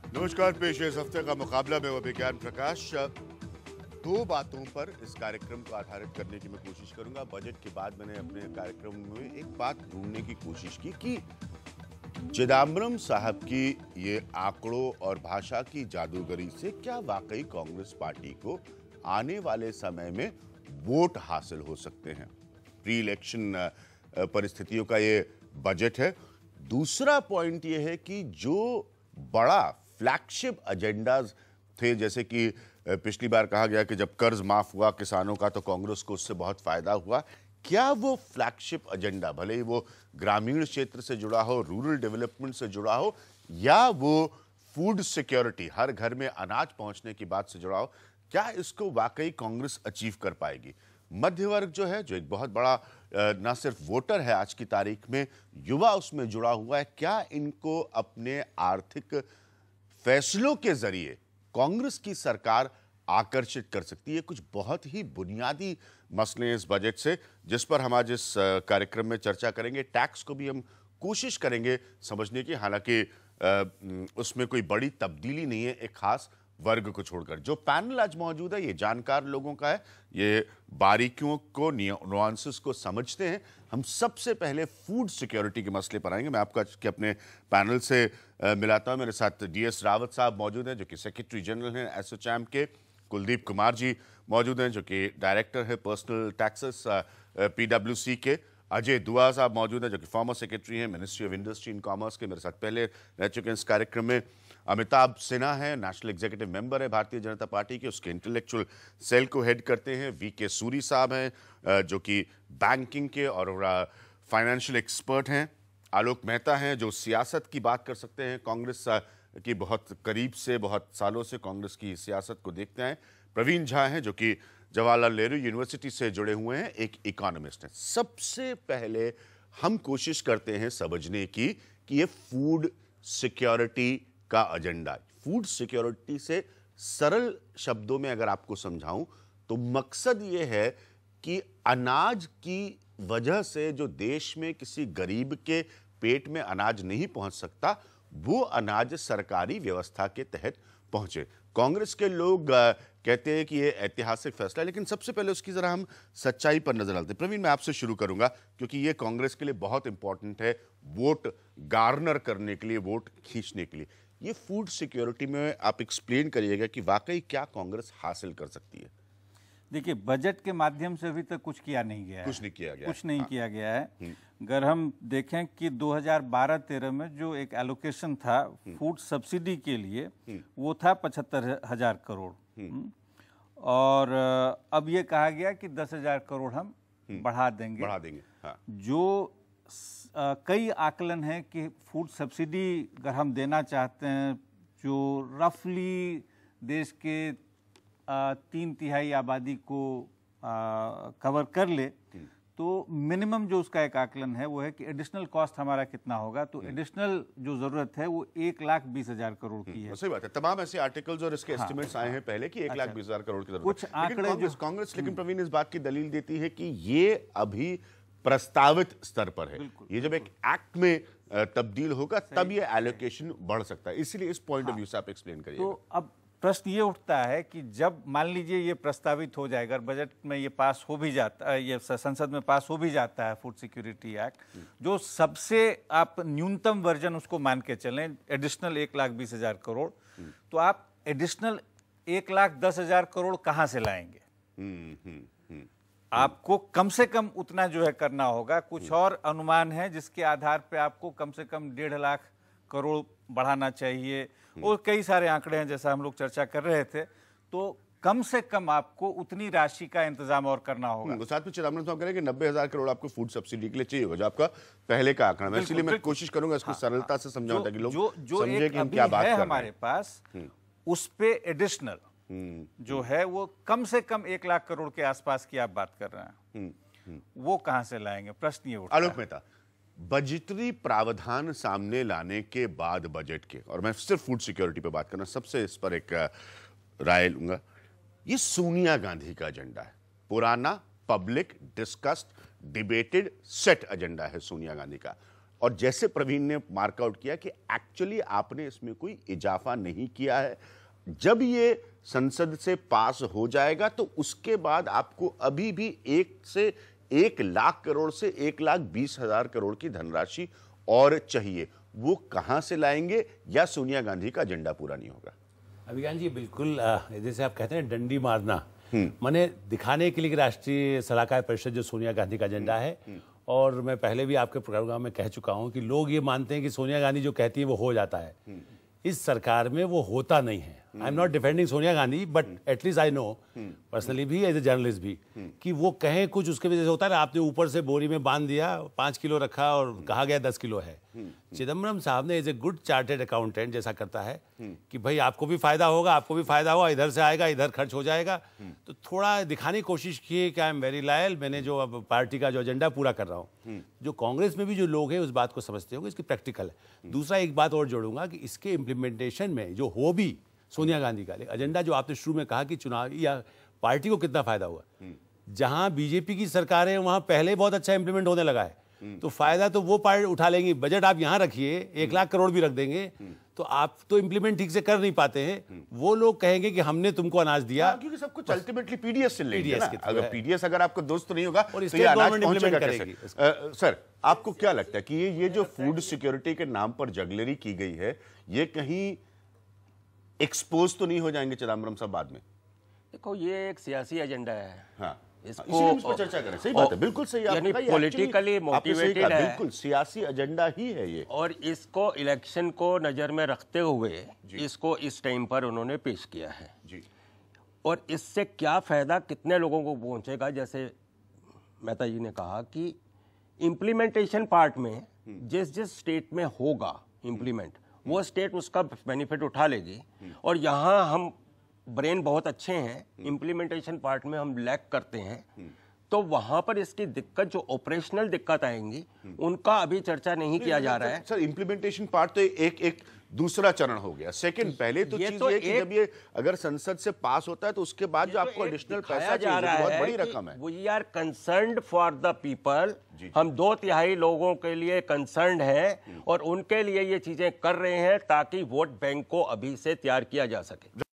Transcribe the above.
नमस्कार, पेश है इस हफ्ते का मुकाबला में विज्ञान प्रकाश। दो बातों पर इस कार्यक्रम को आधारित करने की मैं कोशिश करूंगा। बजट के बाद मैंने अपने कार्यक्रम में एक बात ढूंढने की कोशिश की कि चिदम्बरम साहब की ये आंकड़ों और भाषा की जादूगरी से क्या वाकई कांग्रेस पार्टी को आने वाले समय में वोट हासिल हो सकते हैं। प्री इलेक्शन परिस्थितियों का ये बजट है। दूसरा पॉइंट ये है कि जो बड़ा फ्लैगशिप एजेंडाज थे, जैसे कि पिछली बार कहा गया कि जब कर्ज माफ हुआ किसानों का तो कांग्रेस को उससे बहुत फायदा हुआ, क्या वो फ्लैगशिप एजेंडा भले ही वो ग्रामीण क्षेत्र से जुड़ा हो, रूरल डेवलपमेंट से जुड़ा हो, या वो फूड सिक्योरिटी, हर घर में अनाज पहुंचने की बात से जुड़ा हो, क्या इसको वाकई कांग्रेस अचीव कर पाएगी। मध्य वर्ग जो है, जो एक बहुत बड़ा ना सिर्फ वोटर है आज की तारीख में, युवा उसमें जुड़ा हुआ है, क्या इनको अपने आर्थिक फैसलों के जरिए कांग्रेस की सरकार आकर्षित कर सकती है। कुछ बहुत ही बुनियादी मसले इस बजट से, जिस पर हम आज इस कार्यक्रम में चर्चा करेंगे। टैक्स को भी हम कोशिश करेंगे समझने की, हालांकि उसमें कोई बड़ी तब्दीली नहीं है एक खास वर्ग को छोड़कर। जो पैनल आज मौजूद है ये जानकार लोगों का है, ये बारीकियों को, नुआंसेस को समझते हैं। हम सबसे पहले फूड सिक्योरिटी के मसले पर आएंगे। मैं आपको अपने पैनल से मिलाता हूं। मेरे साथ डीएस रावत साहब मौजूद हैं, जो कि सेक्रेटरी जनरल हैं एसोचैम के। कुलदीप कुमार जी मौजूद हैं, जो कि डायरेक्टर है पर्सनल टैक्सेस पीडब्ल्यूसी के। अजय दुआ साहब मौजूद हैं, जो कि फॉर्मर सेक्रेटरी हैं ministry of industry and commerce के। मेरे साथ पहले रह चुके हैं इस कार्यक्रम में। अमिताभ सिन्हा है, नेशनल एग्जीक्यूटिव मेंबर है भारतीय जनता पार्टी के, उसके इंटेलेक्चुअल सेल को हेड करते हैं। वीके सूरी साहब हैं, जो कि बैंकिंग के और फाइनेंशियल एक्सपर्ट हैं। आलोक मेहता हैं, जो सियासत की बात कर सकते हैं, कांग्रेस की बहुत करीब से, बहुत सालों से कांग्रेस की सियासत को देखते हैं। प्रवीण झा हैं, जो कि जवाहरलाल नेहरू यूनिवर्सिटी से जुड़े हुए हैं, एक इकोनॉमिस्ट हैं। सबसे पहले हम कोशिश करते हैं समझने की कि ये फूड सिक्योरिटी का एजेंडा, फूड सिक्योरिटी से सरल शब्दों में अगर आपको समझाऊं तो मकसद ये है कि अनाज की वजह से जो देश में किसी गरीब के पेट में अनाज नहीं पहुंच सकता, वो अनाज सरकारी व्यवस्था के तहत पहुंचे। कांग्रेस के लोग कहते हैं कि ये ऐतिहासिक फैसला है, लेकिन सबसे पहले उसकी जरा हम सच्चाई पर नजर डालते हैं। प्रवीण, मैं आपसे शुरू करूंगा, क्योंकि ये कांग्रेस के लिए बहुत इंपॉर्टेंट है, वोट गार्नर करने के लिए, वोट खींचने के लिए। ये फूड सिक्योरिटी में आप एक्सप्लेन करिएगा कि वाकई क्या कांग्रेस हासिल कर सकती है। देखिए, बजट के माध्यम से अभी तक कुछ किया नहीं गया है। कुछ नहीं किया गया, कुछ नहीं किया गया है। अगर हम देखें कि 2012-13 में जो एक एलोकेशन था फूड सब्सिडी के लिए, वो था 75,000 करोड़। और अब ये कहा गया कि 10,000 करोड़ हम बढ़ा देंगे। हाँ। जो कई आकलन हैं कि फूड सब्सिडी अगर हम देना चाहते हैं, जो रफली देश के 3/3 आबादी को कवर कर ले, तो मिनिमम जो उसका एक आकलन है वो है कि एडिशनल कॉस्ट हमारा कितना होगा। तो एडिशनल जो जरूरत है वो 1,20,000 करोड़ की है। सही बात है। तमाम ऐसे आर्टिकल्स और इसके एस्टिमेट्स आए हैं पहले कि 1,20,000 करोड़ की जरूरत कुछ आंकड़े जो कांग्रेस लेकिन प्रवीण इस बात की दलील देती है कि ये अभी प्रस्तावित स्तर पर है। ये जब एक एक्ट में तब्दील होगा तब ये एलोकेशन बढ़ सकता है। इसलिए इस पॉइंट ऑफ व्यू से आप एक्सप्लेन करिए। तो अब प्रश्न ये उठता है कि जब मान लीजिए ये प्रस्तावित हो जाएगा, बजट में ये पास हो भी जाता है, ये संसद में पास हो भी जाता है फूड सिक्योरिटी एक्ट, जो सबसे आप न्यूनतम वर्जन उसको मान के चलें एडिशनल 1,20,000 करोड़, तो आप एडिशनल 1,10,000 करोड़ कहाँ से लाएंगे? आपको कम से कम उतना जो है करना होगा। कुछ और अनुमान है जिसके आधार पे आपको कम से कम 1.5 लाख करोड़ बढ़ाना चाहिए, और कई सारे आंकड़े हैं जैसा हम लोग चर्चा कर रहे थे। तो कम से कम आपको उतनी राशि का इंतजाम और करना होगा। साथ में चिदम्बरम साहब कह रहे हैं कि 90,000 करोड़ आपको फूड सब्सिडी के लिए चाहिए होगा, जो आपका पहले का आंकड़ा है। इसलिए मैं कोशिश करूंगा इसको सरलता से समझाऊं ताकि लोग समझें कि हम क्या बात कर रहे हैं। हमारे पास उस पे एडिशनल जो है वो कम से कम 1 लाख करोड़ के आसपास की आप बात कर रहे हैं, वो कहां से लाएंगे? प्रश्न ये उठता है। आलोक मेहता, बजटरी प्रावधान सामने लाने के बाद बजट के, और मैं सिर्फ फूड सिक्योरिटी पे बात करना, सबसे इस पर एक राय लूंगा। ये सोनिया गांधी का एजेंडा है, पुराना public discussed debated set agenda है सोनिया गांधी का। और जैसे प्रवीण ने मार्कआउट किया कि एक्चुअली आपने इसमें कोई इजाफा नहीं किया है। जब ये संसद से पास हो जाएगा तो उसके बाद आपको अभी भी 1 लाख करोड़ से 1,20,000 करोड़ की धनराशि और चाहिए। वो कहां से लाएंगे, या सोनिया गांधी का एजेंडा पूरा नहीं होगा? अभिज्ञान जी बिल्कुल, जैसे आप कहते हैं डंडी मारना, माने दिखाने के लिए कि राष्ट्रीय सलाहकार परिषद जो सोनिया गांधी का एजेंडा है। और मैं पहले भी आपके प्रोग्राम में कह चुका हूं कि लोग ये मानते हैं कि सोनिया गांधी जो कहती है वो हो जाता है। इस सरकार में वो होता नहीं है। I am not defending Sonia Gandhi, but at least I know personally भी, एज ए जर्नलिस्ट भी, कि वो कहें कुछ उसके वजह से होता है ना, आपने ऊपर से बोरी में बांध दिया, 5 किलो रखा और कहा गया 10 किलो है। चिदम्बरम साहब ने as a good chartered accountant जैसा करता है कि भाई आपको भी फायदा होगा, आपको भी फायदा होगा, इधर से आएगा, इधर खर्च हो जाएगा। तो थोड़ा दिखाने की कोशिश की कि आई एम वेरी लॉयल, मैंने जो अब पार्टी का जो एजेंडा पूरा कर रहा हूँ। जो कांग्रेस में भी जो लोग हैं उस बात को समझते होंगे, इसकी प्रैक्टिकल है। दूसरा एक बात और जोड़ूंगा कि इसके इम्प्लीमेंटेशन में जो हो भी सोनिया गांधी का एजेंडा, जो आपने शुरू में कहा कि चुनाव या पार्टी को कितना फायदा हुआ, जहां बीजेपी की सरकार है वहां पहले बहुत अच्छा इंप्लीमेंट होने लगा है। तो फायदा तो वो पार्टी उठा लेंगी। बजट आप यहां रखिए, 1 लाख करोड़ भी रख देंगे तो आप तो इंप्लीमेंट ठीक से कर नहीं पाते हैं। वो लोग कहेंगे कि हमने तुमको अनाज दिया, क्योंकि सब कुछ अल्टीमेटली पीडीएस से लेंगे ना। के थ्रू अगर है। पीडीएस अगर आपको दोस्त नहीं होगा और तो स्टेट ये अनाज गवर्नमेंट पहुंचेगा implement कैसे? सर, आपको क्या लगता है कि ये जो फूड सिक्योरिटी के नाम पर जगलरी की गई है, ये कहीं एक्सपोज तो नहीं हो जाएंगे चिदम्बरम साहब बाद में? देखो, ये एक सियासी एजेंडा है। हाँ, इसको इसीलिए इस पर चर्चा करें। सही बात है, बिल्कुल सही। यानी आपने कहा, ये politically actually आपने सही motivated कहा, है। बिल्कुल सियासी एजेंडा ही है ये। और इसको इलेक्शन को नज़र में रखते हुए इसको इस टाइम पर उन्होंने पेश किया है जी। और इससे क्या फ़ायदा कितने लोगों को पहुंचेगा, जैसे मेहता जी ने कहा कि इम्प्लीमेंटेशन पार्ट में जिस जिस स्टेट में होगा इम्प्लीमेंट, वो स्टेट उसका बेनिफिट उठा लेगी। और यहाँ हम ब्रेन बहुत अच्छे हैं, इम्प्लीमेंटेशन पार्ट में हम लैक करते हैं, तो वहां पर इसकी दिक्कत, जो ऑपरेशनल दिक्कत आएंगी, उनका अभी चर्चा नहीं किया जा रहा है। सर, इम्प्लीमेंटेशन पार्ट तो एक दूसरा चरण हो गया। सेकंड, पहले तो ये चीज तो ये कि एक- जब ये अगर संसद से पास होता है तो उसके बाद जो आपको एडिशनल पैसा चाहिए, जो बहुत बड़ी रकम है। We are concerned for the people. हम 2/3 लोगों के लिए कंसर्न्ड है और उनके लिए ये चीजें कर रहे हैं ताकि वोट बैंक को अभी से तैयार किया जा सके।